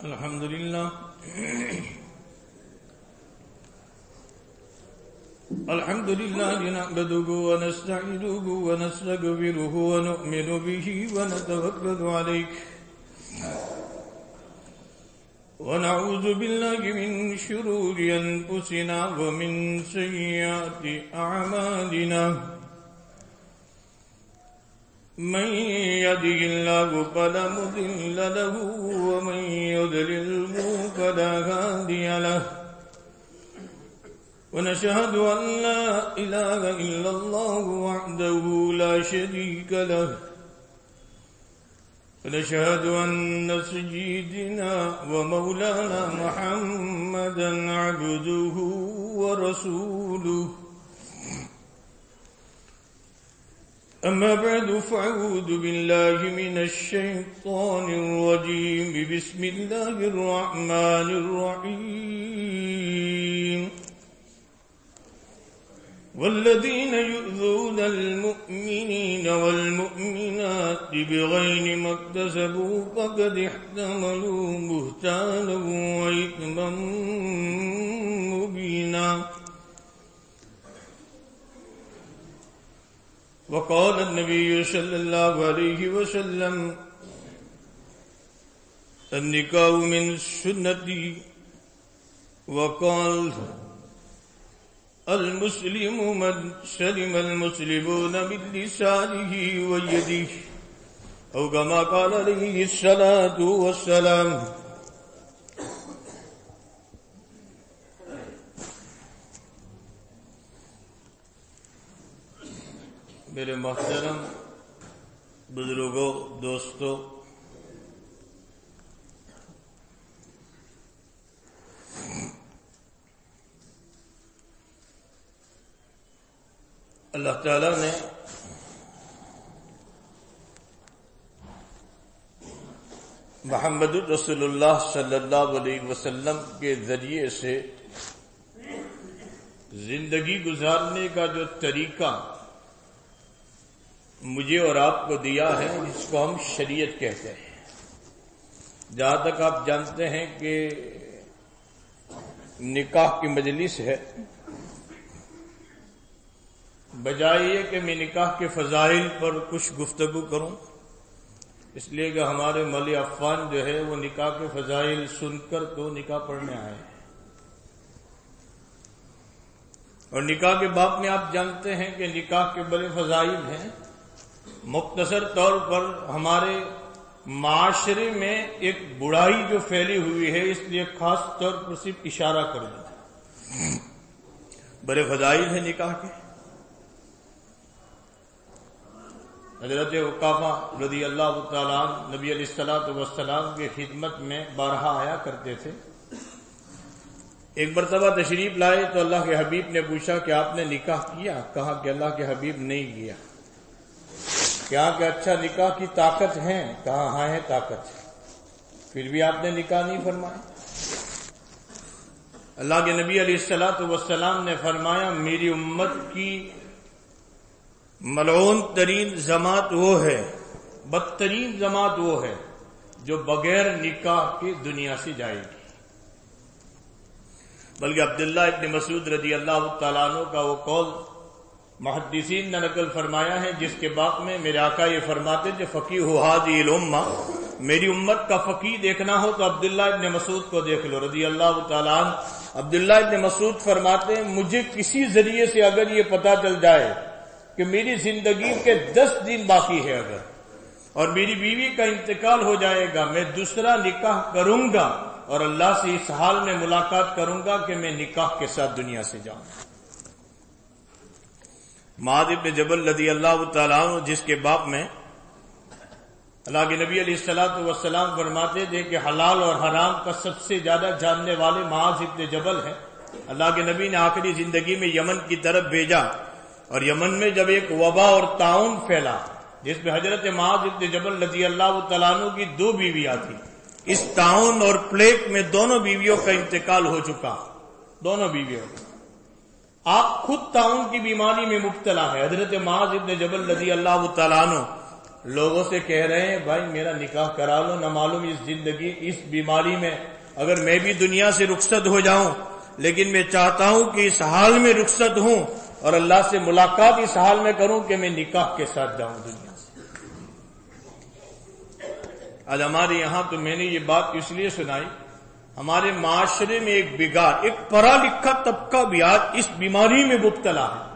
الحمد لله الحمد لله نحمده ونستعينه ونستغفره ونؤمن به ونتوكل عليه ونعوذ بالله من شرور أنفسنا ومن سيئات أعمالنا من يهده الله فلا مضل له ومن يضلله فلا هادي له ونشهد أن لا إله إلا الله وحده لا شريك له ونشهد أن سيدنا ومولانا محمدا عبده ورسوله أما بعد فأعوذ بالله من الشيطان الرجيم بسم الله الرحمن الرحيم والذين يؤذون المؤمنين والمؤمنات بغير ما اكتسبوا فقد احتملوا بهتانا وإثما مبينا وقال النبي صلى الله عليه وسلم النكاح من سنتي وقال المسلم من سلم المسلمون من لسانه ويده أو كما قال عليه الصلاة والسلام. میرے محترم بزرگوں، دوستوں، اللہ تعالی نے محمد رسول اللہ صلی اللہ علیہ وسلم کے ذریعے سے زندگی گزارنے کا جو طریقہ مجھے اور آپ کو دیا ہے، جس کو ہم شریعت کہتے ہیں. جہاں تک آپ جانتے ہیں کہ نکاح کی مجلس ہے، بجائے یہ کہ میں نکاح کے فضائل پر کچھ گفتگو کروں، اس لیے کہ ہمارے مولی عفان جو ہے وہ نکاح کے فضائل سن کر تو نکاح پڑھنے آئے ہیں. اور نکاح کے باب میں آپ جانتے ہیں کہ نکاح کے بڑے فضائل ہیں. مختصر طور پر ہمارے معاشرے میں ایک برائی جو پھیلی ہوئی ہے، اس لیے خاص طور پر صرف اشارہ کر دوں. بڑے فضائل ہیں نکاح کے. حضرت عقافہ رضی اللہ تعالیٰ عنہ نبی علیہ الصلوۃ والسلام کی خدمت میں بارہا آیا کرتے تھے. ایک مرتبہ تشریف لائے تو اللہ کے حبیب نے پوچھا کہ آپ نے نکاح کیا؟ کہا کہ اللہ کے حبیب نہیں کیا. کیا کہ اچھا نکاح کی طاقت ہے؟ کہا ہاں ہے طاقت. پھر بھی آپ نے نکاح نہیں فرمایا. اللہ کے نبی علیہ الصلوۃ والسلام نے فرمایا میری امت کی ملعون ترین جماعت وہ ہے، بدترین جماعت وہ ہے جو بغیر نکاح کے دنیا سے جائے گی. بلکہ عبداللہ ابن مسعود رضی اللہ تعالیٰ عنہ کا وہ قول محدثین نے نقل فرمایا ہے، جس کے باب میں میرے آقا یہ فرماتے کہ فقیہ ھذہ الامہ، میری امت کا فقیہ دیکھنا ہو تو عبداللہ ابن مسعود کو دیکھ لو رضی اللہ تعالیٰ عنہ. عبداللہ ابن مسعود فرماتے ہیں مجھے کسی ذریعے سے اگر یہ پتا چل جائے کہ میری زندگی کے 10 دن باقی ہے اگر، اور میری بیوی کا انتقال ہو جائے گا، میں دوسرا نکاح کروں گا اور اللہ سے اس حال میں ملاقات کروں گا کہ میں نکاح کے ساتھ دنیا سے جاؤں. معاذ بن جبل رضی اللہ تعالیٰ عنہ، جس کے باب میں اللہ کے نبی علیہ الصلوۃ والسلام فرماتے تھے کہ حلال اور حرام کا سب سے زیادہ جاننے والے معاذ بن جبل ہیں. اللہ کے نبی نے آخری زندگی میں یمن کی طرف بھیجا، اور یمن میں جب ایک وبا اور طاعون پھیلا جس میں حضرت معاذ بن جبل رضی اللہ تعالیٰ عنہ کی 2 بیویاں تھیں، اس طاعون اور پلیگ میں دونوں بیویوں کا انتقال ہو چکا. دونوں بیویوں آپ خود طاعون کی بیماری میں مبتلا ہے. حضرت معاذ بن جبل رضی اللہ تعالیٰ عنہ لوگوں سے کہہ رہے ہیں بھائی میرا نکاح کرا لو، نہ معلوم اس زندگی اس بیماری میں اگر میں بھی دنیا سے رخصت ہو جاؤں، لیکن میں چاہتا ہوں کہ اس حال میں رخصت ہوں اور اللہ سے ملاقات اس حال میں کروں کہ میں نکاح کے ساتھ جاؤں دنیا سے۔ آج ہمارے یہاں تو میں نے یہ بات اس لیے سنائی، ہمارے معاشرے میں ایک بگاڑ، ایک پڑھا لکھا طبقہ بھی آج اس بیماری میں مبتلا ہے۔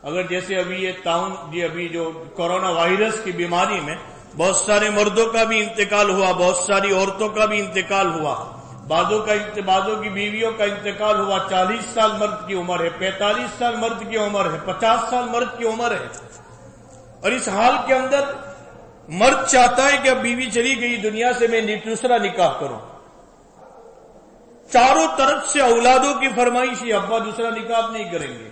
اگر جیسے ابھی یہ ابھی جو کورونا وائرس کی بیماری میں بہت سارے مردوں کا بھی انتقال ہوا، بہت ساری عورتوں کا بھی انتقال ہوا، بعضوں کی بیویوں کا انتقال ہوا، 40 سال مرد کی عمر ہے، 45 سال مرد کی عمر ہے، 50 سال مرد کی عمر ہے، اور اس حال کے اندر مرد چاہتا ہے کہ اب بیوی چلی گئی دنیا سے، میں دوسرا نکاح کروں۔ چاروں طرف سے اولادوں کی فرمائش ہے، ابا دوسرا نکاح نہیں کریں گے،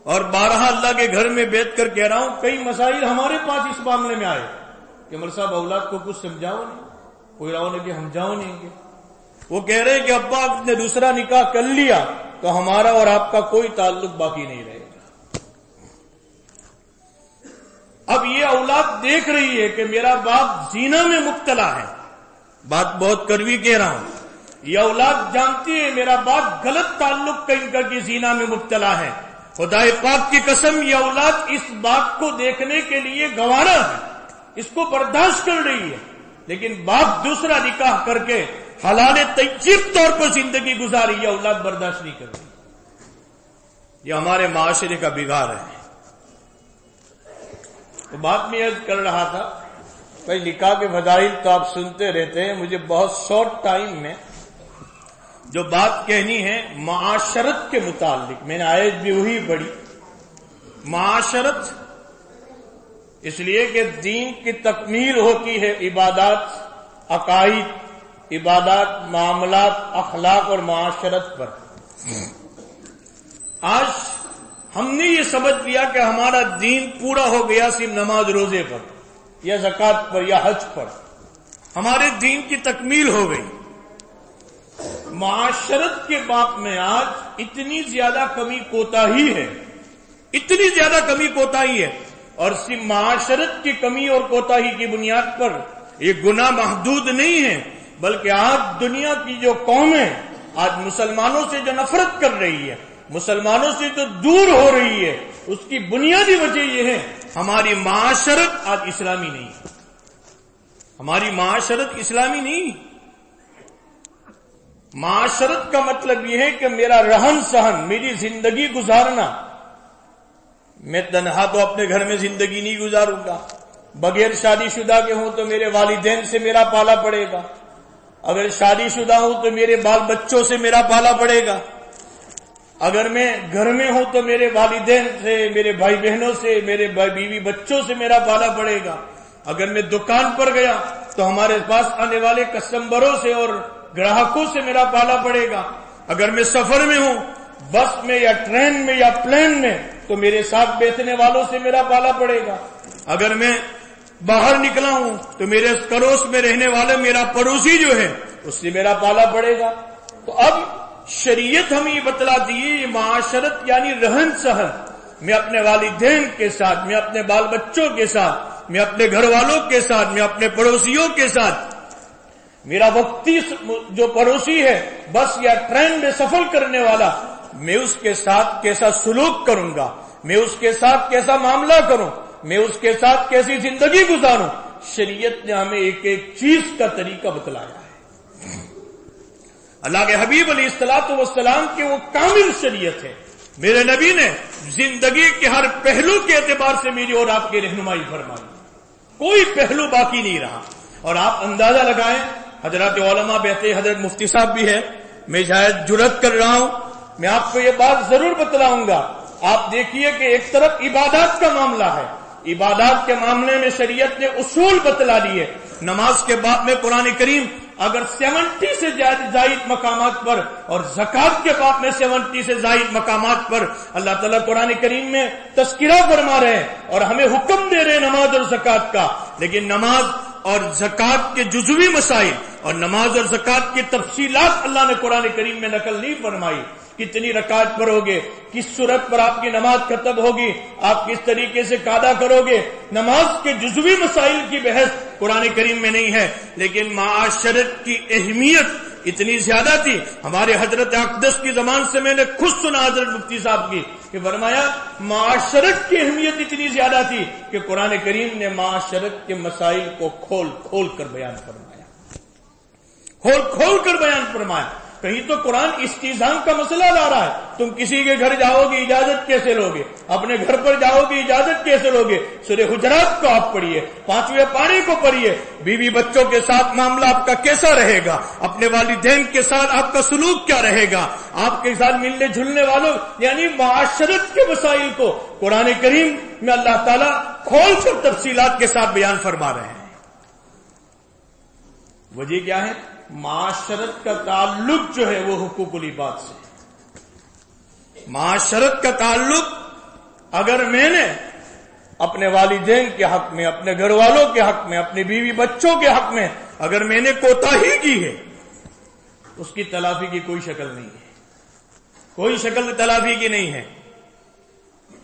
اور بارہا اللہ کے گھر میں بیٹھ کر کہہ رہا ہوں کئی مسائل ہمارے پاس اس معاملے میں آئے کہ مر صاحب اولاد کو کچھ سمجھاؤ نہیں، کوئی راؤ نے کہ ہم جاؤ نہیں گے، وہ کہہ رہے ہیں کہ ابا آپ نے دوسرا نکاح کر لیا تو ہمارا اور آپ کا کوئی تعلق باقی نہیں رہے گا۔ اب یہ اولاد دیکھ رہی ہے کہ میرا باپ زنا میں مبتلا ہے، بات بہت کڑوی کہہ رہا ہوں، یہ اولاد جانتی ہے میرا باپ غلط تعلق کہیں کر کے زنا میں مبتلا ہے، خدا پاک کی قسم یہ اولاد اس بات کو دیکھنے کے لیے گوارا ہے، اس کو برداشت کر رہی ہے، لیکن باپ دوسرا نکاح کر کے حلال طیب طور پر زندگی گزاری یہ اولاد برداشت نہیں کر رہی۔ یہ ہمارے معاشرے کا بگاڑ ہے۔ تو بات میں عرض کر رہا تھا بھائی نکاح کے فضائل تو آپ سنتے رہتے ہیں، مجھے بہت شارٹ ٹائم میں جو بات کہنی ہے معاشرت کے متعلق، میں نے آیت بھی وہی پڑھی، معاشرت اس لیے کہ دین کی تکمیل ہوتی ہے عبادات، عقائد، عبادات، معاملات، اخلاق اور معاشرت پر۔ آج ہم نے یہ سمجھ لیا کہ ہمارا دین پورا ہو گیا صرف نماز روزے پر یا زکوٰۃ پر یا حج پر، ہمارے دین کی تکمیل ہو گئی۔ معاشرت کے باب میں آج اتنی زیادہ کمی کوتاہی ہے، اتنی زیادہ کمی کوتاہی ہے، اور صرف معاشرت کی کمی اور کوتاہی کی بنیاد پر یہ گناہ محدود نہیں ہے، بلکہ آج دنیا کی جو قومیں آج مسلمانوں سے جو نفرت کر رہی ہے، مسلمانوں سے جو دور ہو رہی ہے، اس کی بنیادی وجہ یہ ہے ہماری معاشرت آج اسلامی نہیں، ہماری معاشرت اسلامی نہیں۔ معاشرت کا مطلب یہ ہے کہ میرا رہن سہن، میری زندگی گزارنا، میں تنہا تو اپنے گھر میں زندگی نہیں گزاروں گا، بغیر شادی شدہ کے ہوں تو میرے والدین سے میرا پالا پڑے گا، اگر شادی شدہ ہوں تو میرے بال بچوں سے میرا پالا پڑے گا، اگر میں گھر میں ہوں تو میرے والدین سے، میرے بھائی بہنوں سے، میرے بیوی بچوں سے میرا پالا پڑے گا، اگر میں دکان پر گیا تو ہمارے پاس آنے والے کسٹمروں سے اور گراہکوں سے میرا پالا پڑے گا، اگر میں سفر میں ہوں بس میں یا ٹرین میں یا پلین میں تو میرے ساتھ بیٹھنے والوں سے میرا پالا پڑے گا، اگر میں باہر نکلا ہوں تو میرے پڑوس میں رہنے والے میرا پڑوسی جو ہے اس سے میرا پالا پڑے گا۔ تو اب شریعت ہمیں یہ بتلاتی ہے یہ معاشرت یعنی رہن سہن، میں اپنے والدین کے ساتھ، میں اپنے بال بچوں کے ساتھ، میں اپنے گھر والوں کے ساتھ، میں اپنے پڑوسیوں کے ساتھ، میرا وقتی جو پڑوسی ہے بس یا ٹرین میں سفر کرنے والا، میں اس کے ساتھ کیسا سلوک کروں گا، میں اس کے ساتھ کیسا معاملہ کروں، میں اس کے ساتھ کیسی زندگی گزاروں، شریعت نے ہمیں ایک ایک چیز کا طریقہ بتلایا ہے۔ اللہ کے حبیب علیہ الصلوۃ والسلام کی وہ کامل شریعت ہے، میرے نبی نے زندگی کے ہر پہلو کے اعتبار سے میری اور آپ کی رہنمائی فرمائی، کوئی پہلو باقی نہیں رہا۔ اور آپ اندازہ لگائیں، حضرات علماء بیٹھے، حضرت مفتی صاحب بھی ہے، میں شاید جرات کر رہا ہوں، میں آپ کو یہ بات ضرور بتلاؤں گا۔ آپ دیکھیے کہ ایک طرف عبادات کا معاملہ ہے، عبادات کے معاملے میں شریعت نے اصول بتلا دیے۔ نماز کے باب میں قرآن کریم اگر 70 سے زائد مقامات پر اور زکوٰۃ کے باب میں 70 سے زائد مقامات پر اللہ تعالیٰ قرآن کریم میں تذکرہ فرما رہے ہیں اور ہمیں حکم دے رہے ہیں نماز اور زکوٰۃ کا، لیکن نماز اور زکوٰۃ کے جزوی مسائل اور نماز اور زکوٰۃ کی تفصیلات اللہ نے قرآن کریم میں نقل نہیں فرمائی۔ کتنی رکعت پڑھو گے، کس صورت پر آپ کی نماز ختم ہوگی، آپ کس طریقے سے قاعدہ کرو گے، نماز کے جزوی مسائل کی بحث قرآن کریم میں نہیں ہے، لیکن معاشرت کی اہمیت اتنی زیادہ تھی. ہمارے حضرت اقدس کی زبان سے میں نے خود سنا حضرت مفتی صاحب کی کہ فرمایا معاشرت کی اہمیت اتنی زیادہ تھی کہ قرآن کریم نے معاشرت کے مسائل کو کھول کھول کر بیان فرمایا، کھول کھول کر بیان فرمایا. کہیں تو قرآن استیزان کا مسئلہ لا رہا ہے، تم کسی کے گھر جاؤ گے اجازت کیسے لوگے، اپنے گھر پر جاؤ گے اجازت کیسے لوگے. سورہ حجرات کو آپ پڑھیے، 5ویں پارے کو پڑھیے، بیوی بچوں کے ساتھ معاملہ آپ کا کیسا رہے گا، اپنے والدین کے ساتھ آپ کا سلوک کیا رہے گا، آپ کے ساتھ ملنے جلنے والوں، یعنی معاشرت کے مسائل کو قرآن کریم میں اللہ تعالیٰ کھول کر تفصیلات کے ساتھ بیان فرما رہے ہیں. وجہ کیا ہے؟ معاشرت کا تعلق جو ہے وہ حقوق العباد سے. معاشرت کا تعلق اگر میں نے اپنے والدین کے حق میں، اپنے گھر والوں کے حق میں، اپنے بیوی بچوں کے حق میں اگر میں نے کوتاہی کی ہے، اس کی تلافی کی کوئی شکل نہیں ہے، کوئی شکل تلافی کی نہیں ہے.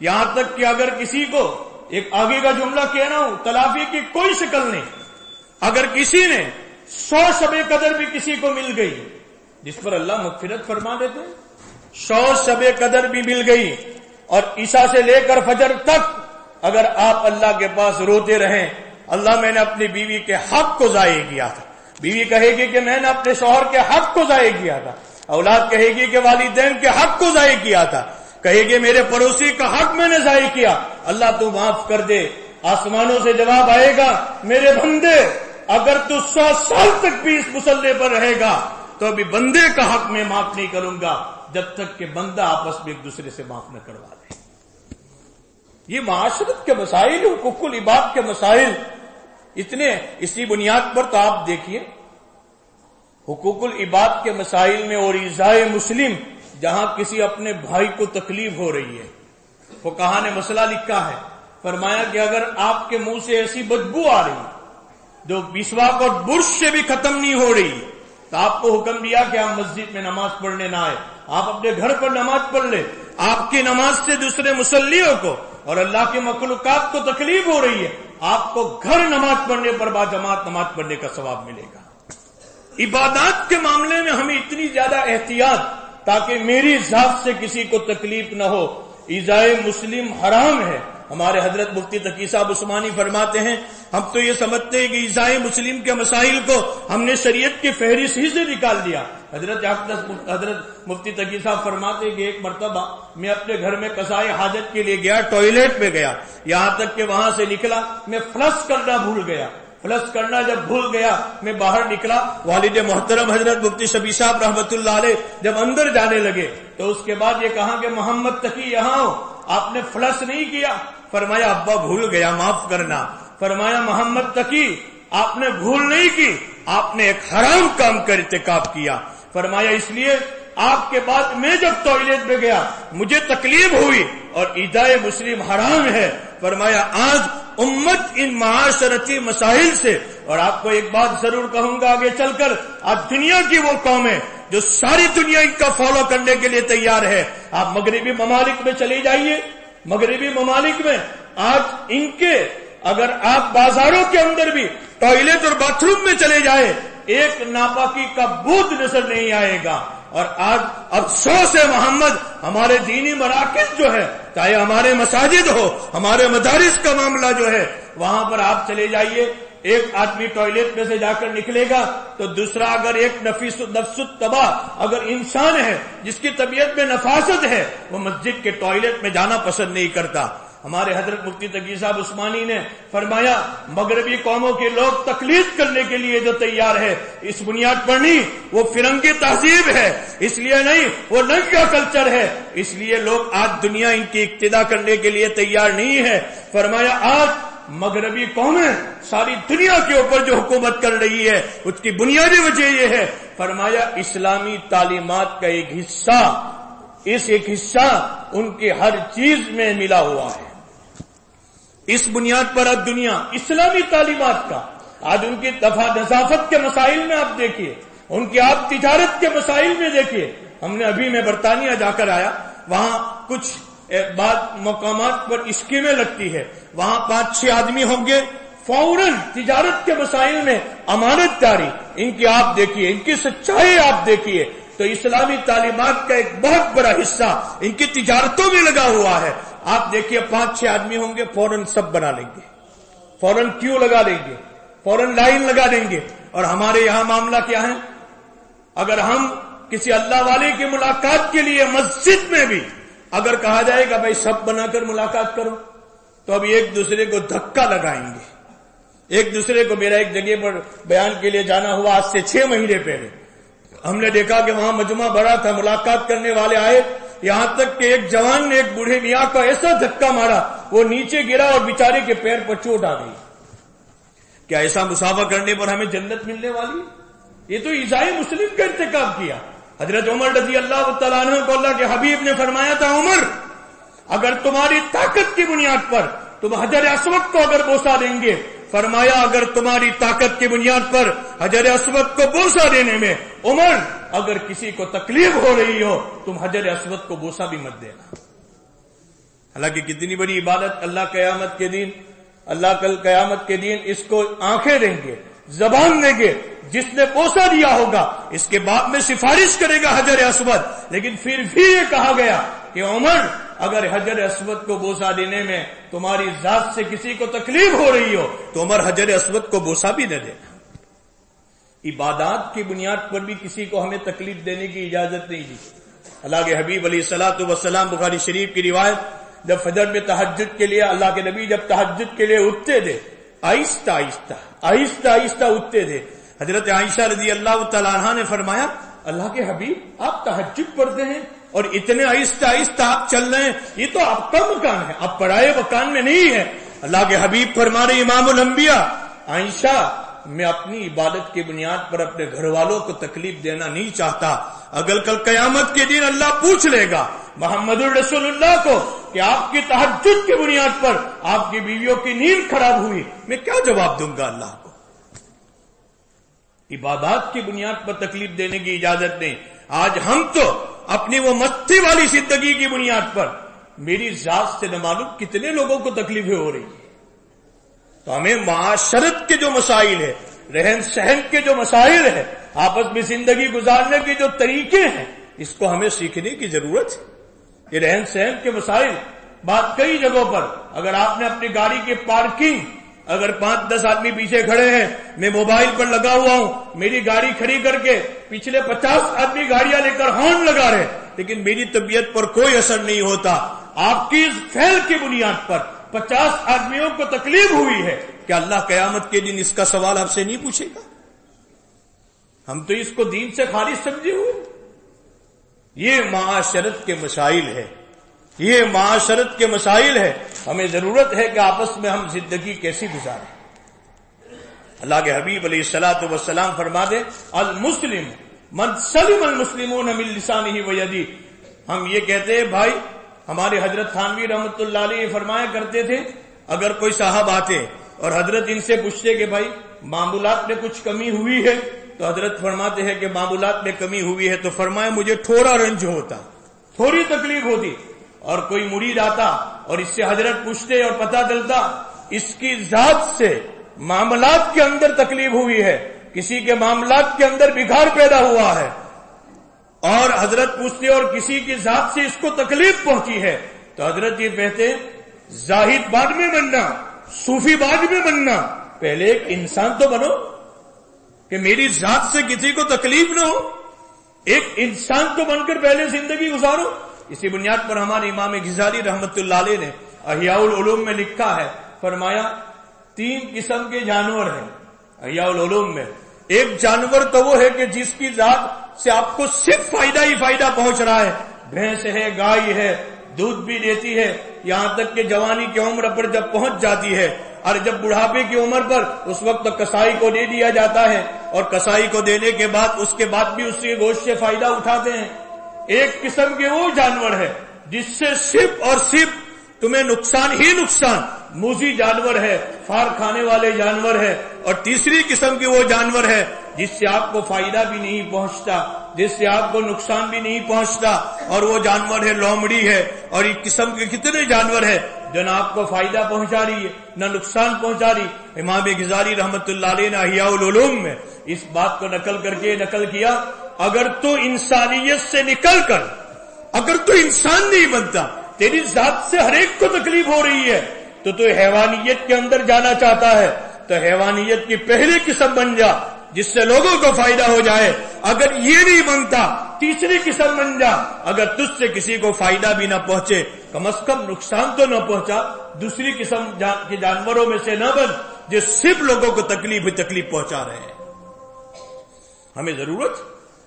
یہاں تک کہ اگر کسی کو ایک آگے کا جملہ کہنا ہو، تلافی کی کوئی شکل نہیں. اگر کسی نے 100 شب قدر بھی کسی کو مل گئی، جس پر اللہ مغفرت فرما دیتے ہیں، 100 شب قدر بھی مل گئی اور عشاء سے لے کر فجر تک اگر آپ اللہ کے پاس روتے رہیں، اللہ میں نے اپنی بیوی کے حق کو ضائع کیا تھا، بیوی کہے گی کہ میں نے اپنے شوہر کے حق کو ضائع کیا تھا، اولاد کہے گی کہ والدین کے حق کو ضائع کیا تھا، کہے گی میرے پڑوسی کا حق میں نے ضائع کیا، اللہ تو معاف کر دے. آسمانوں سے جواب آئے گا، میرے بندے اگر تو 100 سال تک بھی اس مسلح پر رہے گا تو ابھی بندے کا حق میں معاف نہیں کروں گا جب تک کہ بندہ آپس میں ایک دوسرے سے معاف نہ کروا دے. یہ معاشرت کے مسائل، حقوق العباد کے مسائل اتنے، اسی بنیاد پر تو آپ دیکھیے حقوق العباد کے مسائل میں اور ایذائے مسلم، جہاں کسی اپنے بھائی کو تکلیف ہو رہی ہے، فقہا نے مسئلہ لکھا ہے، فرمایا کہ اگر آپ کے منہ سے ایسی بدبو آ رہی جو مسواک اور برش سے بھی ختم نہیں ہو رہی تو آپ کو حکم دیا کہ آپ مسجد میں نماز پڑھنے نہ آئے، آپ اپنے گھر پر نماز پڑھ لیں. آپ کی نماز سے دوسرے مصلیوں کو اور اللہ کے مخلوقات کو تکلیف ہو رہی ہے، آپ کو گھر نماز پڑھنے پر باجماعت نماز پڑھنے کا ثواب ملے گا. عبادات کے معاملے میں ہمیں اتنی زیادہ احتیاط تاکہ میری ذات سے کسی کو تکلیف نہ ہو. ایذائے مسلم حرام ہے. ہمارے حضرت مفتی تقی صاحب عثمانی فرماتے ہیں، ہم تو یہ سمجھتے ہیں کہ ایذائے مسلم کے مسائل کو ہم نے شریعت کی فہرست ہی سے نکال دیا. حضرت مفتی تقی صاحب فرماتے ہیں کہ ایک مرتبہ میں اپنے گھر میں قضائے حاجت کے لیے گیا، ٹوائلٹ میں گیا، یہاں تک کہ وہاں سے نکلا میں فلش کرنا بھول گیا. فلش کرنا جب بھول گیا میں باہر نکلا، والد محترم حضرت مفتی شبی صاحب رحمۃ اللہ علیہ جب اندر جانے لگے تو اس کے بعد یہ کہا کہ محمد تقی یہاں ہو، آپ نے فلش نہیں کیا. فرمایا ابا بھول گیا معاف کرنا. فرمایا محمد تقی آپ نے بھول نہیں کی، آپ نے ایک حرام کام کا ارتکاب کیا. فرمایا اس لیے آپ کے بعد میں جب ٹوائلٹ میں گیا مجھے تکلیف ہوئی اور ایذائے مسلم حرام ہے. فرمایا آج امت ان معاشرتی مسائل سے، اور آپ کو ایک بات ضرور کہوں گا آگے چل کر، آج دنیا کی وہ قوم ہے جو ساری دنیا ان کا فالو کرنے کے لیے تیار ہے. آپ مغربی ممالک میں چلے جائیے، مغربی ممالک میں آج ان کے اگر آپ بازاروں کے اندر بھی ٹوائلٹ اور باتھ روم میں چلے جائیں ایک ناپاکی کا بوجھ نظر نہیں آئے گا. اور آج افسوس ہے محمد، ہمارے دینی مراکز جو ہے، چاہے ہمارے مساجد ہو، ہمارے مدارس کا معاملہ جو ہے، وہاں پر آپ چلے جائیے، ایک آدمی ٹوائلٹ میں سے جا کر نکلے گا تو دوسرا اگر ایک نفس التباہ اگر انسان ہے جس کی طبیعت میں نفاست ہے، وہ مسجد کے ٹوائلٹ میں جانا پسند نہیں کرتا. ہمارے حضرت مفتی تقی صاحب عثمانی نے فرمایا مغربی قوموں کے لوگ تقلید کرنے کے لیے جو تیار ہے، اس بنیاد پر نہیں وہ فرنگی تہذیب ہے، اس لیے نہیں وہ ننگا کلچر ہے، اس لیے لوگ آج دنیا ان کی اقتدا کرنے کے لیے تیار نہیں ہے. فرمایا آج مغربی قومیں ساری دنیا کے اوپر جو حکومت کر رہی ہے اس کی بنیادی وجہ یہ ہے، فرمایا اسلامی تعلیمات کا ایک حصہ، ایک حصہ ان کی ہر چیز میں ملا ہوا ہے. اس بنیاد پر اب دنیا اسلامی تعلیمات کا، آج ان کی نظافت کے مسائل میں آپ دیکھیے، ان کی آپ تجارت کے مسائل میں دیکھیے، ہم نے ابھی میں برطانیہ جا کر آیا، وہاں کچھ بعض مقامات پر اسکیمیں لگتی ہے، وہاں 5-6 آدمی ہوں گے، فوراً تجارت کے مسائل میں امانت داری ان کی آپ دیکھیے، ان کی سچائی آپ دیکھیے، تو اسلامی تعلیمات کا ایک بہت بڑا حصہ ان کی تجارتوں میں لگا ہوا ہے۔ آپ دیکھیے 5-6 آدمی ہوں گے، فوراً سب بنا لیں گے، فوراً کیو لگا دیں گے، فوراً لائن لگا دیں گے۔ اور ہمارے یہاں معاملہ کیا ہے؟ اگر ہم کسی اللہ والے کی ملاقات کے لیے مسجد میں بھی اگر کہا جائے گا بھائی سب بنا کر ملاقات کرو، تو اب ایک دوسرے کو دھکا لگائیں گے، ایک دوسرے کو۔ میرا ایک جگہ پر بیان کے لیے جانا ہوا آج سے 6 مہینے پہلے، ہم نے دیکھا کہ وہاں مجمع بڑا تھا، ملاقات کرنے والے آئے، یہاں تک کہ ایک جوان نے ایک بوڑھے میاں کو ایسا دھکا مارا وہ نیچے گرا اور بیچارے کے پیر پر چوٹ آ گئی۔ کیا ایسا مسافہ کرنے پر ہمیں جنت ملنے والی؟ یہ تو عیسائی مسلم کا ارتکاب کیا۔ حضرت عمر رضی اللہ تعالیٰ عنہ کو اللہ کے حبیب نے فرمایا تھا، عمر اگر تمہاری طاقت کی بنیاد پر تم حجر اسود کو اگر بوسہ دیں گے، فرمایا اگر تمہاری طاقت کی بنیاد پر حجر اسود کو بوسہ دینے میں عمر اگر کسی کو تکلیف ہو رہی ہو تم حجر اسود کو بوسہ بھی مت دینا۔ حالانکہ کتنی بڑی عبادت، اللہ قیامت کے دن، اللہ کل قیامت کے دن اس کو آنکھیں دیں گے، زبان دیں گے، جس نے بوسہ دیا ہوگا اس کے بعد میں سفارش کرے گا حجر اسود۔ لیکن پھر بھی یہ کہا گیا کہ عمر اگر حجر اسود کو بوسہ دینے میں تمہاری ذات سے کسی کو تکلیف ہو رہی ہو تو عمر حجر اسود کو بوسہ بھی نہ دینا۔ عبادات کی بنیاد پر بھی کسی کو ہمیں تکلیف دینے کی اجازت نہیں دی۔ اللہ کے حبیب علیہ الصلوۃ والسلام، بخاری شریف کی روایت، جب فجر میں تہجد کے لیے اللہ کے نبی جب تہجد کے لیے اٹھتے تھے آہستہ آہستہ آہستہ آہستہ اٹھتے تھے۔ حضرت عائشہ رضی اللہ تعالیٰ عنہا نے فرمایا، اللہ کے حبیب آپ تہجد پڑھتے ہیں اور اتنے آہستہ آہستہ آپ چل رہے ہیں، یہ تو آپ کا مکان ہے، آپ پڑھائے مکان میں نہیں ہے۔ اللہ کے حبیب فرما رہے امام الانبیاء، عائشہ میں اپنی عبادت کی بنیاد پر اپنے گھر والوں کو تکلیف دینا نہیں چاہتا۔ اگر کل قیامت کے دن اللہ پوچھ لے گا محمد الرسول اللہ کو کہ آپ کی تہجد کی بنیاد پر آپ کی بیویوں کی نیند خراب ہوئی، میں کیا جواب دوں گا اللہ کو؟ عبادات کی بنیاد پر تکلیف دینے کی اجازت نہیں۔ آج ہم تو اپنی وہ مستی والی زندگی کی بنیاد پر میری ذات سے نہ معلوم کتنے لوگوں کو تکلیفیں ہو رہی ہیں۔ تو ہمیں معاشرت کے جو مسائل ہے، رہن سہن کے جو مسائل ہے، آپس میں زندگی گزارنے کے جو طریقے ہیں، اس کو ہمیں سیکھنے کی ضرورت ہے۔ یہ رہن سہن کے مسائل بات کئی جگہوں پر، اگر آپ نے اپنی گاڑی کی پارکنگ، اگر 5-10 آدمی پیچھے کھڑے ہیں، میں موبائل پر لگا ہوا ہوں، میری گاڑی کھڑی کر کے پچھلے 50 آدمی گاڑیاں لے کر ہارن لگا رہے، لیکن میری طبیعت پر کوئی اثر نہیں ہوتا۔ آپ کی اس فعل کی بنیاد پر 50 آدمیوں کو تکلیف ہوئی ہے، کہ اللہ قیامت کے دن اس کا سوال آپ سے نہیں پوچھے گا؟ ہم تو اس کو دین سے خارج سمجھے ہوئے۔ یہ معاشرت کے مسائل ہے، یہ معاشرت کے مسائل ہے۔ ہمیں ضرورت ہے کہ آپس میں ہم زندگی کیسی گزاریں۔ اللہ کے حبیب علیہ الصلوۃ والسلام فرما دے، المسلم من سلم المسلمون من لسانہ ویدہ۔ ہم یہ کہتے ہیں بھائی، ہمارے حضرت تھانوی رحمۃ اللہ علیہ فرمایا کرتے تھے، اگر کوئی صاحب آتے اور حضرت ان سے پوچھتے کہ بھائی معمولات میں کچھ کمی ہوئی ہے، تو حضرت فرماتے ہیں کہ معمولات میں کمی ہوئی ہے تو فرمایا مجھے تھوڑا رنج ہوتا، تھوڑی تکلیف ہوتی۔ اور کوئی مرید آتا اور اس سے حضرت پوچھتے اور پتہ چلتا اس کی ذات سے معاملات کے اندر تکلیف ہوئی ہے، کسی کے معاملات کے اندر بگاڑ پیدا ہوا ہے، اور حضرت پوچھتے اور کسی کی ذات سے اس کو تکلیف پہنچی ہے، تو حضرت یہ کہتے زاہد بعد میں بننا، صوفی بعد میں بننا، پہلے ایک انسان تو بنو کہ میری ذات سے کسی کو تکلیف نہ ہو۔ ایک انسان تو بن کر پہلے زندگی گزارو۔ اسی بنیاد پر ہمارے امام غزالی رحمت اللہ علیہ نے احیاء العلوم میں لکھا ہے، فرمایا 3 قسم کے جانور ہیں احیاء العلوم میں۔ ایک جانور تو وہ ہے کہ جس کی ذات سے آپ کو صرف فائدہ ہی فائدہ پہنچ رہا ہے، بھینس ہے، گائے ہے، دودھ بھی دیتی ہے، یہاں تک کہ جوانی کی عمر پر جب پہنچ جاتی ہے اور جب بڑھاپے کی عمر پر اس وقت کسائی کو دے دیا جاتا ہے، اور کسائی کو دینے کے بعد اس کے بعد بھی اس کے گوشت سے فائدہ اٹھاتے ہیں۔ ایک قسم کے وہ جانور ہے جس سے صرف اور صرف تمہیں نقصان ہی نقصان، موذی جانور ہے، فار کھانے والے جانور ہے، اور تیسری قسم کی وہ جانور ہے جس سے آپ کو فائدہ بھی نہیں پہنچتا، جس سے آپ کو نقصان بھی نہیں پہنچتا، اور وہ جانور ہے لومڑی ہے۔ اور ایک قسم کے کتنے جانور ہے جو نہ آپ کو فائدہ پہنچا رہی ہے نہ نقصان پہنچا رہی۔ امام غزالی رحمت اللہ علیہ نے احیاء العلوم میں اس بات کو نقل کیا، اگر تو انسانیت سے نکل کر اگر تو انسان نہیں بنتا، تیری ذات سے ہر ایک کو تکلیف ہو رہی ہے، تو حیوانیت کے اندر جانا چاہتا ہے تو حیوانیت کی پہلی قسم بن جا جس سے لوگوں کو فائدہ ہو جائے۔ اگر یہ نہیں بنتا، تیسری قسم بن جا، اگر تجھ سے کسی کو فائدہ بھی نہ پہنچے کم از کم نقصان تو نہ پہنچا، دوسری قسم کے جانوروں میں سے نہ بن جو صرف لوگوں کو تکلیف پہنچا رہے ہیں۔ ہمیں ضرورت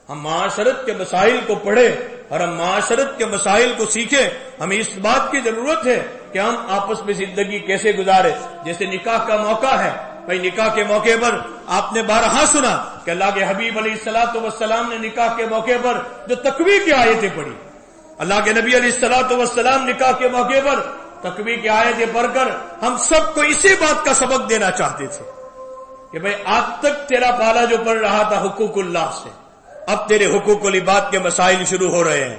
ہم معاشرت کے مسائل کو پڑھیں اور ہم معاشرت کے مسائل کو سیکھیں۔ ہمیں اس بات کی ضرورت ہے کہ ہم آپس میں زندگی کیسے گزارے۔ جیسے نکاح کا موقع ہے، بھائی نکاح کے موقع پر آپ نے بارہا سنا کہ اللہ کے حبیب علیہ الصلوۃ والسلام نے نکاح کے موقع پر جو تقوی کی آیتیں پڑھی، اللہ کے نبی علیہ الصلوۃ والسلام نکاح کے موقع پر تقوی کی آیتیں پڑھ کر ہم سب کو اسی بات کا سبق دینا چاہتے تھے کہ بھئی آج تک تیرا پالا جو پڑھ رہا تھا حقوق اللہ سے، اب تیرے حقوق العباد کے مسائل شروع ہو رہے ہیں۔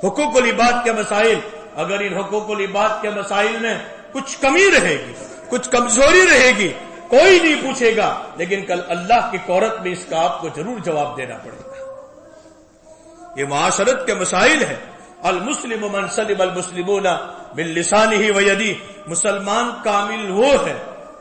حقوق العباد کے مسائل، اگر ان حقوق العباد کے مسائل میں کچھ کمی رہے گی، کچھ کمزوری رہے گی، کوئی نہیں پوچھے گا، لیکن کل اللہ کی قورت میں اس کا آپ کو ضرور جواب دینا پڑے گا۔ یہ معاشرت کے مسائل ہیں۔ المسلم من سلم المسلمون من لسانہ ویدہ، مسلمان کامل وہ ہے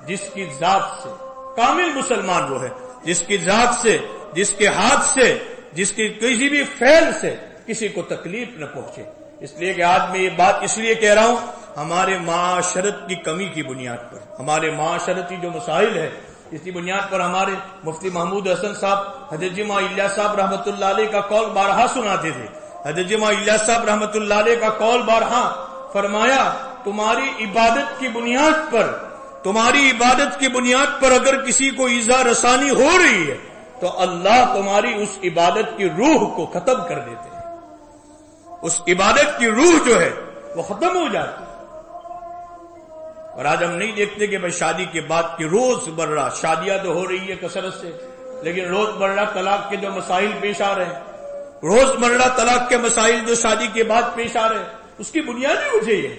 جس کی ذات سے، کامل مسلمان وہ ہے جس کی ذات سے، جس کے ہاتھ سے، جس کی کسی بھی فعل سے کسی کو تکلیف نہ پہنچے۔ اس لیے کہ آج میں یہ بات اس لیے کہہ رہا ہوں، ہمارے معاشرت کی کمی کی بنیاد پر، ہمارے معاشرتی جو مسائل ہے، اسی بنیاد پر ہمارے مفتی محمود حسن صاحب حضرت جمعہ الیاس صاحب رحمۃ اللہ علیہ کا قول بارہا سناتے تھے۔ حضرت جمعہ الیاس صاحب رحمۃ اللہ علیہ کا قول بارہا فرمایا، تمہاری عبادت کی بنیاد پر اگر کسی کو ایذا رسانی ہو رہی ہے تو اللہ تمہاری اس عبادت کی روح کو ختم کر دیتے ہیں۔ اس عبادت کی روح جو ہے وہ ختم ہو جاتی ہے۔ اور آج ہم نہیں دیکھتے کہ بھائی شادی کے بعد کی روز مرہ شادیاں تو ہو رہی ہے کثرت سے، لیکن روز مرہ طلاق کے جو مسائل پیش آ رہے ہیں، روز مرہ طلاق کے مسائل جو شادی کے بعد پیش آ رہے ہیں، اس کی بنیادی وجہ یہ ہے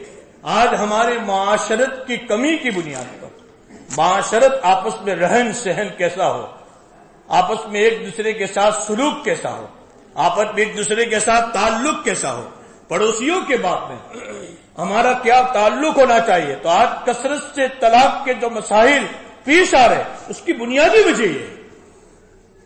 آج ہمارے معاشرت کی کمی کی بنیاد پر۔ معاشرت آپس میں رہن سہن کیسا ہو، آپس میں ایک دوسرے کے ساتھ سلوک کیسا ہو، آپس میں ایک دوسرے کے ساتھ تعلق کیسا ہو، پڑوسیوں کے بات میں ہمارا کیا تعلق ہونا چاہیے۔ تو آج کثرت سے طلاق کے جو مسائل پیش آ رہے ہیں، اس کی بنیادی وجہ یہ ہے،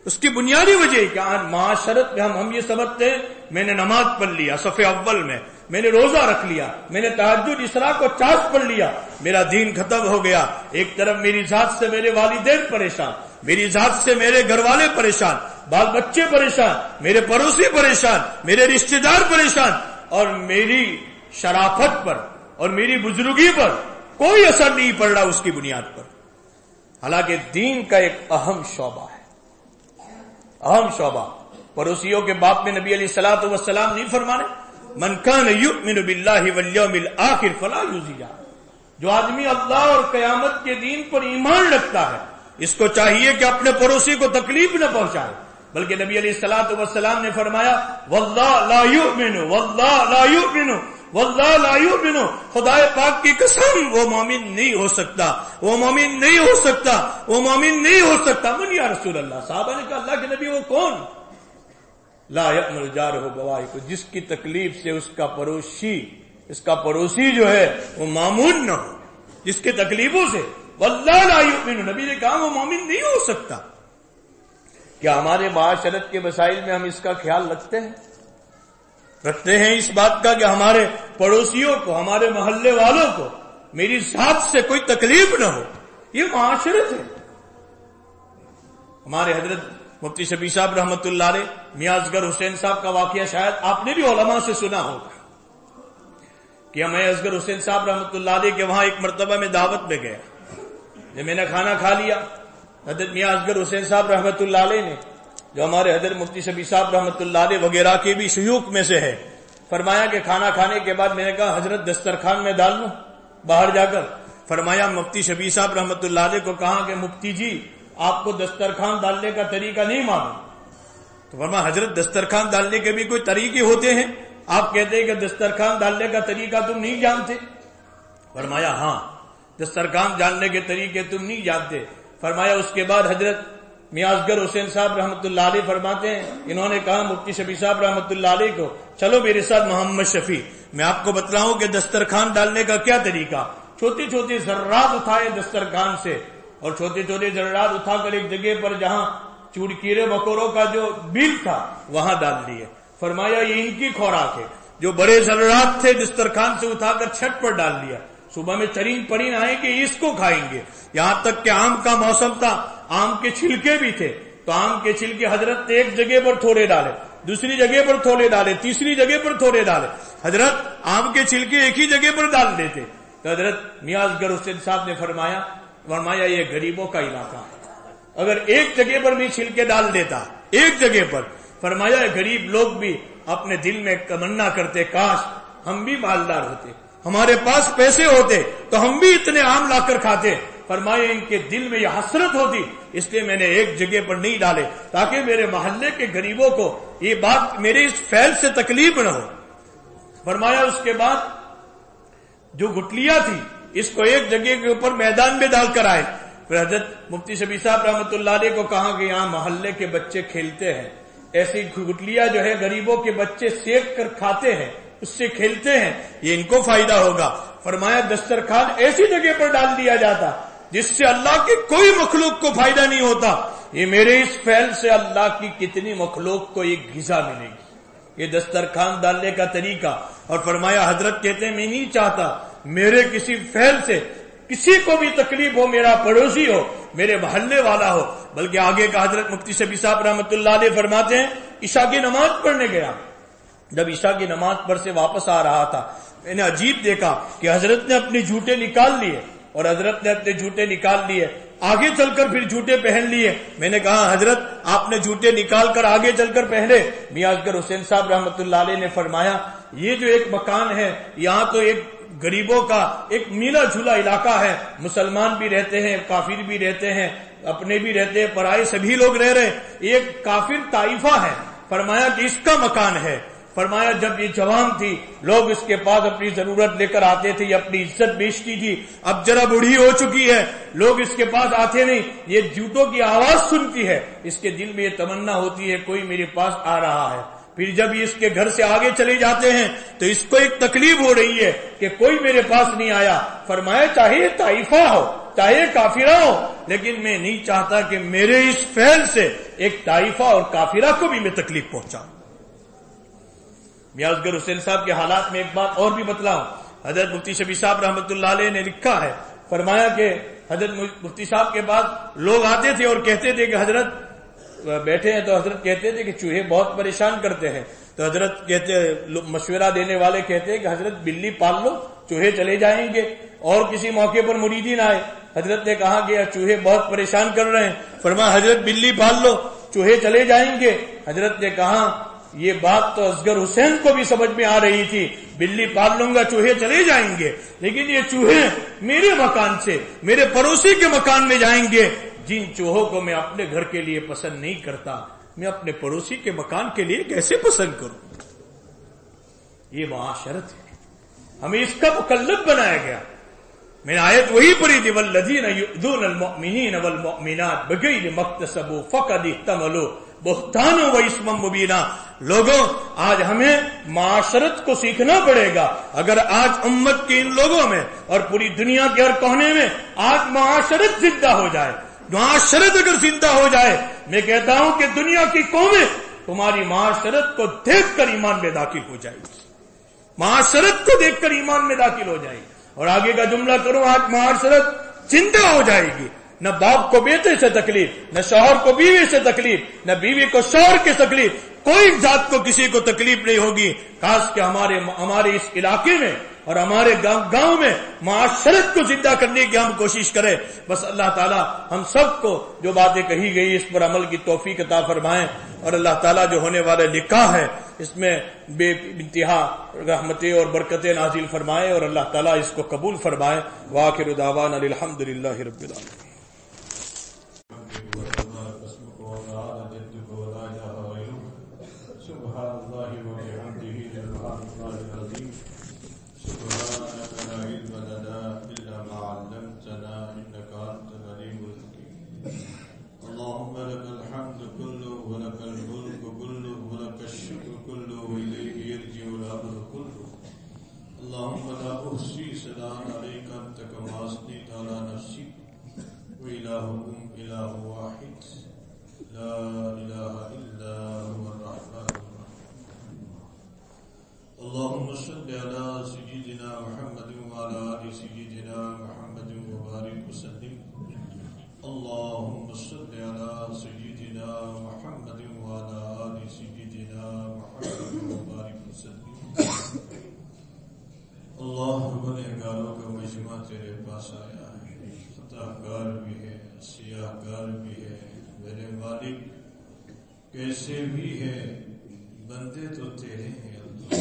اس کی بنیادی وجہ ہے کہ آج معاشرت میں ہم یہ سمجھتے ہیں میں نے نماز پڑھ لیا صف اول میں نے روزہ رکھ لیا، میں نے تہجد اسراء کو چاش پڑھ لیا، میرا دین ختم ہو گیا۔ ایک طرف میری ذات سے میرے والدین پریشان، میری ذات سے میرے گھر والے پریشان، بال بچے پریشان، میرے پڑوسی پریشان، میرے رشتہ دار پریشان، اور میری شرافت پر اور میری بزرگی پر کوئی اثر نہیں پڑ رہا اس کی بنیاد پر۔ حالانکہ دین کا ایک اہم شعبہ ہے، اہم شعبہ۔ پڑوسیوں کے باب میں نبی علیہ الصلوۃ والسلام نہیں فرمانے من کان یؤمن باللہ والیوم الآخر فلا یؤذیہ، جو آدمی اللہ اور قیامت کے دین پر ایمان رکھتا ہے اس کو چاہیے کہ اپنے پڑوسی کو تکلیف نہ پہنچائے، بلکہ نبی علیہ الصلوۃ والسلام نے فرمایا واللہ لا یؤمن، واللہ لا یؤمن، واللہ لا یؤمن، خدا پاک کی قسم وہ مومن نہیں ہو سکتا، وہ مومن نہیں ہو سکتا، وہ مومن نہیں ہو سکتا۔ من یا رسول اللہ، صحابہ نے کہا اللہ کے نبی وہ کون؟ لا یأمن جارہ بوائقہ، جس کی تکلیف سے اس کا پڑوسی جو ہے وہ معمون نہ ہو، جس کی تکلیفوں سے واللہ لا یؤمن، نبی نے کہا وہ مومن نہیں ہو سکتا۔ کیا ہمارے معاشرت کے مسائل میں ہم اس کا خیال رکھتے ہیں اس بات کا کہ ہمارے پڑوسیوں کو، ہمارے محلے والوں کو میری ذات سے کوئی تکلیف نہ ہو؟ یہ معاشرت ہے۔ ہمارے حضرت مفتی شفیع صاحب رحمۃ اللہ علیہ میاں اصغر حسین صاحب کا واقعہ شاید آپ نے بھی علماء سے سنا ہوگا کہ میں اصغر حسین صاحب رحمۃ اللہ علیہ کے وہاں ایک مرتبہ میں دعوت میں گیا، جب میں نے کھانا کھا لیا، حضرت میاں اصغر حسین صاحب رحمۃ اللہ علیہ نے، جو ہمارے حضرت مفتی شفیع صاحب رحمۃ اللہ علیہ وغیرہ کے بھی شیوخ میں سے ہے، فرمایا کہ کھانا کھانے کے بعد میں نے کہا حضرت دسترخوان میں ڈال لوں باہر جا کر؟ فرمایا مفتی شبیر صاحب رحمۃ اللہ علیہ کو کہا کہ مفتی جی آپ کو دسترخوان ڈالنے کا طریقہ نہیں معلوم؟ تو فرمایا حضرت دسترخوان ڈالنے کے بھی کوئی طریقے ہوتے ہیں، آپ کہتے ہیں کہ دسترخوان ڈالنے کا طریقہ تم نہیں جانتے؟ فرمایا ہاں دسترخوان ڈالنے کے طریقے تم نہیں جانتے۔ فرمایا اس کے بعد حضرت میاں اصغر حسین صاحب رحمۃ اللہ علیہ فرماتے ہیں، انہوں نے کہا مفتی شفیع صاحب رحمۃ اللہ علیہ کو چلو میرے ساتھ محمد شفیع، میں آپ کو بتلاؤں کہ دسترخوان ڈالنے کا کیا طریقہ۔ چھوٹی چھوٹی ذرات اٹھائے دسترخوان سے اور چھوٹے چھوٹے ذرات اٹھا کر ایک جگہ پر جہاں کیڑے مکوڑوں کا جو بیل تھا وہاں ڈال دیے۔ فرمایا یہ ان کی خوراک ہے، جو بڑے ذرات تھے دسترخوان سے اٹھا کر چھت پر ڈال دیا، صبح میں چرین پرین آئیں گے اس کو کھائیں گے۔ یہاں تک کہ آم کا موسم تھا، آم کے چھلکے بھی تھے، تو آم کے چھلکے حضرت نے ایک جگہ پر تھوڑے ڈالے، دوسری جگہ پر تھوڑے ڈالے، تیسری جگہ پر تھوڑے ڈالے۔ حضرت آم کے چھلکے ایک ہی جگہ پر ڈال دیتے۔ تو حضرت میاں اصغر حسین صاحب نے فرمایا یہ غریبوں کا علاقہ ہے، اگر ایک جگہ پر بھی چھلکے ڈال دیتا ایک جگہ پر، فرمایا غریب لوگ بھی اپنے دل میں تمنا کرتے کاش ہم بھی مالدار ہوتے، ہمارے پاس پیسے ہوتے تو ہم بھی اتنے آم لا کر کھاتے۔ فرمایا ان کے دل میں یہ حسرت ہوتی، اس لیے میں نے ایک جگہ پر نہیں ڈالے تاکہ میرے محلے کے غریبوں کو یہ بات میرے اس فعل سے تکلیف نہ ہو۔ فرمایا اس کے بعد جو گٹلیاں تھی اس کو ایک جگہ کے اوپر میدان میں ڈال کر آئے۔ پھر حضرت مفتی شفیع صاحب رحمۃ اللہ علیہ کو کہا کہ یہاں محلے کے بچے کھیلتے ہیں، ایسی گٹلیاں جو ہے غریبوں کے بچے سیک کر کھاتے ہیں، اس سے کھیلتے ہیں، یہ ان کو فائدہ ہوگا۔ فرمایا دسترخوان ایسی جگہ پر ڈال دیا جاتا جس سے اللہ کی کوئی مخلوق کو فائدہ نہیں ہوتا، یہ میرے اس فعل سے اللہ کی کتنی مخلوق کو ایک غذا ملے گی۔ یہ دسترخوان ڈالنے کا طریقہ۔ اور فرمایا حضرت کہتے ہیں میں نہیں چاہتا میرے کسی فعل سے کسی کو بھی تکلیف ہو، میرا پڑوسی ہو، میرے محلے والا ہو، بلکہ آگے کا حضرت مفتی شفیع صاحب رحمۃ اللہ علیہ فرماتے ہیں عشاء کی نماز پڑھنے گیا، جب عشاء کی نماز پڑھ سے واپس آ رہا تھا میں نے عجیب دیکھا کہ حضرت نے اپنے جوتے نکال لیے، اور حضرت نے اپنے جوتے نکال لیے آگے چل کر پھر جوتے پہن لیے۔ میں نے کہا حضرت آپ نے جوتے نکال کر آگے چل کر پہنے؟ میاں اصغر حسین صاحب رحمۃ اللہ علیہ نے فرمایا یہ جو ایک مکان ہے یہاں تو ایک غریبوں کا ایک میلا جھولا علاقہ ہے، مسلمان بھی رہتے ہیں، کافر بھی رہتے ہیں، اپنے بھی رہتے ہیں، پرائے سبھی لوگ رہ رہے، ایک کافر طائفہ ہے۔ فرمایا کہ اس کا مکان ہے۔ فرمایا جب یہ جوان تھی لوگ اس کے پاس اپنی ضرورت لے کر آتے تھے، یہ اپنی عزت بیچتی تھی، اب ذرا بوڑھی ہو چکی ہے، لوگ اس کے پاس آتے نہیں، یہ جوتوں کی آواز سنتی ہے، اس کے دل میں یہ تمنا ہوتی ہے کوئی میرے پاس آ رہا ہے۔ پھر جب یہ اس کے گھر سے آگے چلے جاتے ہیں تو اس کو ایک تکلیف ہو رہی ہے کہ کوئی میرے پاس نہیں آیا۔ فرمایا چاہے یہ طائفہ ہو چاہے کافرہ ہو، لیکن میں نہیں چاہتا کہ میرے اس فعل سے ایک طائفہ اور کافرہ کو بھی میں تکلیف پہنچاؤں۔ میاں اصغر حسین صاحب کے حالات میں ایک بات اور بھی بتلاؤں۔ حضرت مفتی شفیع صاحب رحمۃ اللہ علیہ نے لکھا ہے، فرمایا کہ حضرت مفتی صاحب کے پاس لوگ آتے تھے اور کہتے تھے کہ حضرت بیٹھے ہیں، تو حضرت کہتے تھے کہ چوہے بہت پریشان کرتے ہیں، تو حضرت کہتے مشورہ دینے والے کہتے ہیں کہ حضرت بلی پال لو چوہے چلے جائیں گے۔ اور کسی موقع پر مریدین آئے، حضرت نے کہا کہ چوہے بہت پریشان کر رہے ہیں، فرمایا حضرت بلی پال لو چوہے چلے جائیں گے۔ حضرت نے کہا یہ بات تو اصغر حسین کو بھی سمجھ میں آ رہی تھی، بلی پال لوں گا چوہے چلے جائیں گے، لیکن یہ چوہے میرے مکان سے میرے پڑوسی کے مکان میں جائیں گے، جن چوہوں کو میں اپنے گھر کے لیے پسند نہیں کرتا میں اپنے پڑوسی کے مکان کے لیے کیسے پسند کروں؟ یہ معاشرت ہے، ہمیں اس کا مکلف بنایا گیا۔ میں نے آیت وہی پڑھی تھی والذین یؤذون المؤمنین والمؤمنات بغیر ما اکتسبوا فقد احتملوا بہتانا و اسما مبینا۔ لوگوں آج ہمیں معاشرت کو سیکھنا پڑے گا۔ اگر آج امت کے ان لوگوں میں اور پوری دنیا کے ہر کونے میں آج معاشرت زندہ ہو جائے، معاشرت اگر زندہ ہو جائے، میں کہتا ہوں کہ دنیا کی قومیں تمہاری معاشرت کو دیکھ کر ایمان میں داخل ہو جائے گی، معاشرت کو دیکھ کر ایمان میں داخل ہو جائے گی۔ اور آگے کا جملہ کروں، آج معاشرت زندہ ہو جائے گی، نہ باپ کو بیٹے سے تکلیف، نہ شوہر کو بیوی سے تکلیف، نہ بیوی کو شوہر کی تکلیف، کوئی ذات کو کسی کو تکلیف نہیں ہوگی۔ کاش کہ ہمارے اس علاقے میں اور ہمارے گاؤں میں معاشرت کو زندہ کرنے کی ہم کوشش کریں۔ بس اللہ تعالی ہم سب کو جو باتیں کہی گئی اس پر عمل کی توفیق عطا فرمائیں۔ اور اللہ تعالیٰ جو ہونے والے نکاح ہے اس میں بے انتہا رحمتیں اور برکتیں نازل فرمائے اور اللہ تعالیٰ اس کو قبول فرمائے. وآخر دعوانا الحمدللہ رب العالمین. اللهم لك الحمد كله ولك الملك كله ولك الشكر كله وإليك يرجع الأمر كله. اللهم لا أحصي ثناء عليك أنت كما أثنيت على نفسك وإلهكم إله واحد لا إله إلا هو الرحمن الرحيم. اللهم صل على سيدنا محمد وعلى آل سيدنا محمد وبارك وسلم. اللهم صل على سيدنا محمد وعلى آل سيدنا محمد وبارك وسلم. اللہ گنہگاروں کا مجمع تیرے پاس آیا ہے، خطا کار بھی ہے، سیاہ کار بھی ہے، میرے مالک کیسے بھی ہے، بندے تو تیرے ہیں. اللہ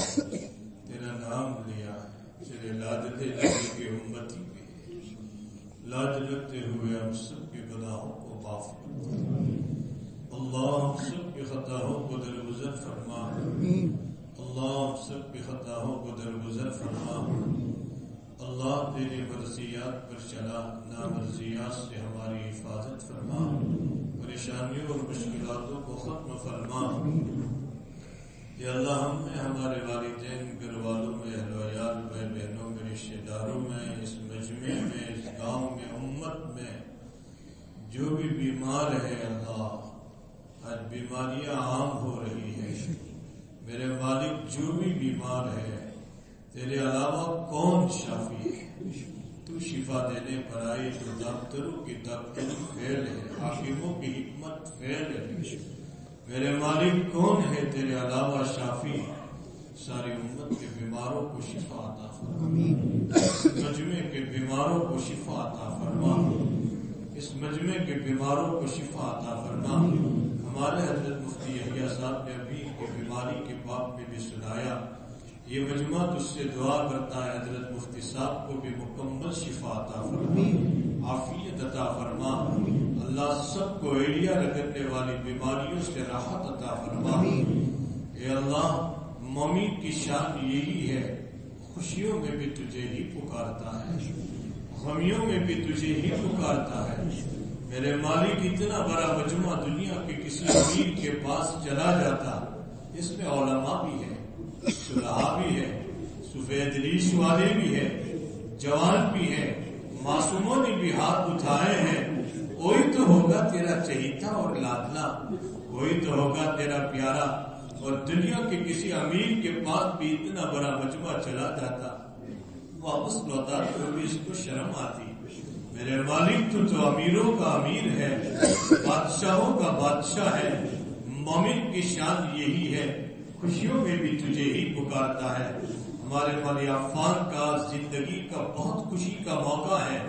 تیرا نام لیا ہے، تیرے لاجتے لگے کے امتی بھی ہے. لاج لگتے ہوئے ہم سب کے گناہوں کو معاف کرنا. اللہ ہم سب کے خطاؤں کو درگزر فرما. اللہ ہم سب کی خطاؤں کو درگزر فرما. اللہ تیرے مرضیات پر چلا، نامرضیات سے ہماری حفاظت فرما. پریشانیوں اور مشکلاتوں کو ختم فرما. یا اللہ ہم میں، ہمارے والدین، گھر والوں میں، اہل و عیال میں، بہنوں میں، رشتے داروں میں، اس مجمع میں، اس گاؤں میں، امت میں جو بھی بیمار ہے اللہ، آج بیماریاں عام ہو رہی ہے. میرے مالک جو بھی بیمار ہے تیرے علاوہ کون شافی ہے؟ تو شفا دینے پر آئے. تو ڈاکٹروں کی ڈاکٹری فیل ہے، حاکموں کی حکمت فیل ہے. میرے مالک کون ہے تیرے علاوہ شافی؟ ساری امت کے بیماروں کو شفا عطا فرما. اس مجمع کے بیماروں کو شفا عطا فرما. اس مجمع کے بیماروں کو شفا عطا فرما. ہمارے حضرت مفتی یحییٰ صاحب نے ابھی کی بیماری کے باب میں بھی سنایا. یہ مجمع تجھ سے دعا کرتا ہے حضرت مفتی صاحب کو بھی مکمل شفا عطا فرما، عافیت عطا فرما. اللہ سب کو ایڑیا رگڑنے والی بیماریوں سے راحت عطا فرما. اے اللہ مومن کی شان یہی ہے، خوشیوں میں بھی تجھے ہی پکارتا ہے، غمیوں میں بھی تجھے ہی پکارتا ہے. میرے مالک اتنا بڑا مجمع دنیا کے کسی امیر کے پاس چلا جاتا، اس میں علماء بھی ہے، صلحاء بھی ہے، سفید ریش والے بھی ہے، جوان بھی ہے، معصوموں نے بھی ہاتھ اٹھائے ہیں. وہی تو ہوگا تیرا چہیتا اور لاڈلا، وہی تو ہوگا تیرا پیارا. اور دنیا کے کسی امیر کے پاس بھی اتنا بڑا مجمع چلا جاتا، واپس لوٹا تو بھی اس کو شرم آتی. میرے مالک تو امیروں کا امیر ہے، بادشاہوں کا بادشاہ ہے. مومن کی شان یہی ہے، خوشیوں میں بھی تجھے ہی پکارتا ہے. ہمارے مالی عفان کا زندگی کا بہت خوشی کا موقع ہے.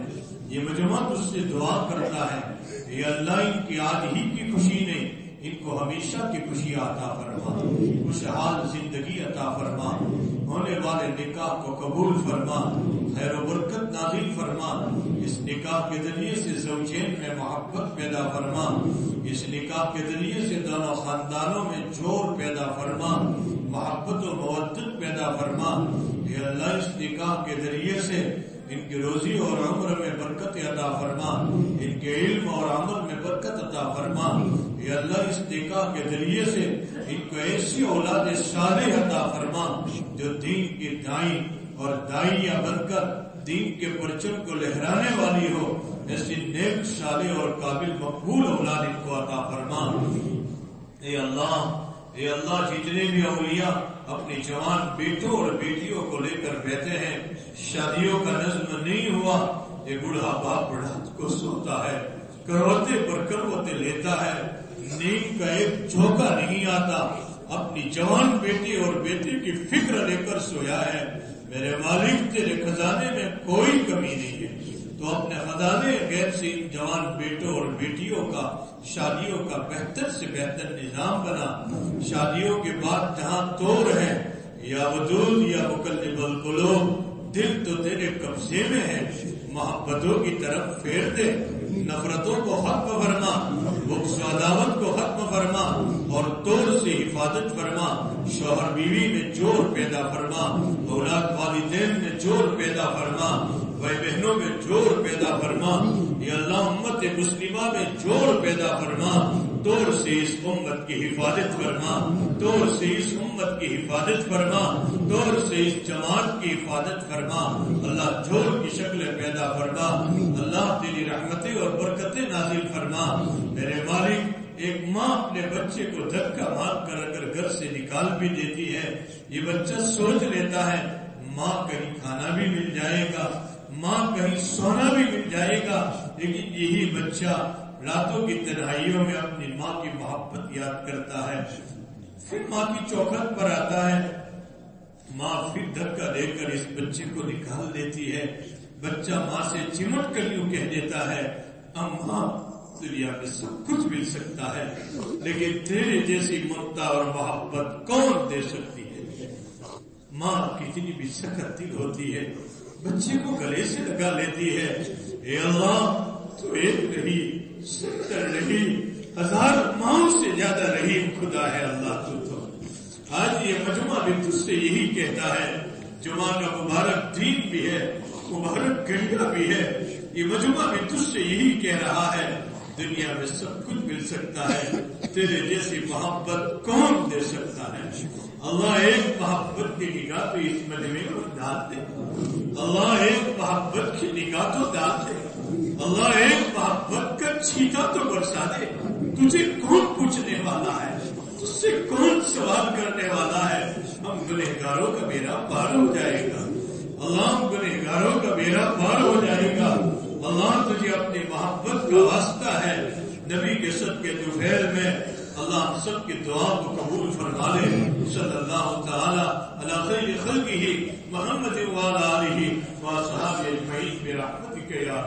یہ مجمع تجھ سے دعا کرتا ہے، اے اللہ ان کی آج ہی کی خوشی نہیں، ان کو ہمیشہ کی خوشی عطا فرما، خوشحال زندگی عطا فرما. ہونے والے نکاح کو قبول فرما، خیر و برکت نازل فرما. اس نکاح کے ذریعے سے زوجین میں محبت پیدا فرما. اس نکاح کے ذریعے سے دونوں خاندانوں میں جوڑ پیدا فرما، محبت و مودت پیدا فرما. اے اللہ اس نکاح کے ذریعے سے ان کی روزی اور عمر میں برکت عطا فرما، ان کے علم اور عمل میں برکت عطا فرما. اے اللہ اس نکاح کے ذریعے سے ان کو ایسی اولاد صالح عطا فرما جو دین کی دائیں اور دائیاں بن کر دین کے پرچم کو لہرانے والی ہو. ایسی نیک صالح اور قابل مقبول اولاد ان کو عطا فرما. اے اللہ جتنے بھی اولیاء اپنے جوان بیٹوں اور بیٹیوں کو لے کر بیٹھے ہیں، شادیوں کا نظم نہیں ہوا، یہ بوڑھا باپ رات کو سوتا ہے، کروتے پر کروتے لیتا ہے، نیند کا ایک جھونکا نہیں آتا، اپنی جوان بیٹی اور بیٹی کی فکر لے کر سویا ہے. میرے مالک تیرے خزانے میں کوئی کمی نہیں ہے، تو اپنے خزانے غیب سے ان جوان بیٹوں اور بیٹیوں کا شادیوں کا بہتر سے بہتر نظام بنا. شادیوں کے بعد جہاں توڑ ہے یا ودود یا مقلب القلوب، دل تو تیرے قبضے میں ہے، محبتوں کی طرف پھیر دے، نفرتوں کو ختم فرما، بغض و عداوت کو ختم فرما اور توڑ سے حفاظت فرما. شوہر بیوی میں جوڑ پیدا فرما، اولاد والدین میں جوڑ پیدا فرما، بھائی بہنوں میں جوڑ پیدا فرما. یا اللہ امت مسلمہ میں جوڑ پیدا فرما. توڑ سے اس امت کی حفاظت فرما، توڑ سے اس امت کی حفاظت فرما، توڑ سے اس جماعت کی حفاظت فرما. اللہ جوڑ کی شکل پیدا فرما. اللہ تیری رحمتیں اور برکتیں نازل فرما. میرے مالک، ایک ماں اپنے بچے کو دھکا مار کر اگر گھر سے نکال بھی دیتی ہے، یہ بچہ سوچ لیتا ہے ماں کہیں کھانا بھی مل جائے گا، ماں کہیں سونا بھی مل جائے گا. لیکن یہی بچہ راتوں کی تنہائیوں میں اپنی ماں کی محبت یاد کرتا ہے، پھر ماں کی چوکھٹ پر آتا ہے، ماں پھر دھکا دے کر اس بچے کو نکال دیتی ہے. بچہ ماں سے چمٹ کر یوں کہہ دیتا ہے، اماں دنیا میں سب کچھ مل سکتا ہے لیکن تیرے جیسی ممتا اور محبت کون دے سکتی ہے. ماں کتنی بھی سخت دل ہوتی ہے، بچے کو گلے سے لگا لیتی ہے. اے اللہ، تو ایک نہیں 70 نہیں 1000 ماؤں سے زیادہ رحیم خدا ہے. اللہ تو آج یہ مجمع بھی تجھ سے یہی کہتا ہے. جمعہ کا مبارک دین بھی ہے، مبارک گھنٹہ بھی ہے. یہ مجمع بھی تجھ سے یہی کہہ رہا ہے دنیا میں سب کچھ مل سکتا ہے، تیرے جیسی محبت کون دے سکتا ہے. اللہ ایک محبت کی نگاہ تو اس مجمع کو ڈال دے. اللہ ایک محبت کی نگاہ تو ڈال دے. اللہ ایک محبت کا چھینٹا تو برسا دے. تجھے کون پوچھنے والا ہے، تجھ سے کون سوال کرنے والا ہے. ہم گنہگاروں کا بیڑا پار ہو جائے گا. اللہ ہم گنہگاروں کا بیڑا پار ہو جائے گا. اللہ تجھے اپنی محبت کا واسطہ ہے. نبی کے صدقے دوپہر میں اللہ ہم سب کی دعا کو قبول فرما لے. صلی اللہ تعالی علی خیر خلقہ محمد وعلی آلہ واصحابہ اجمعین برحمتک یا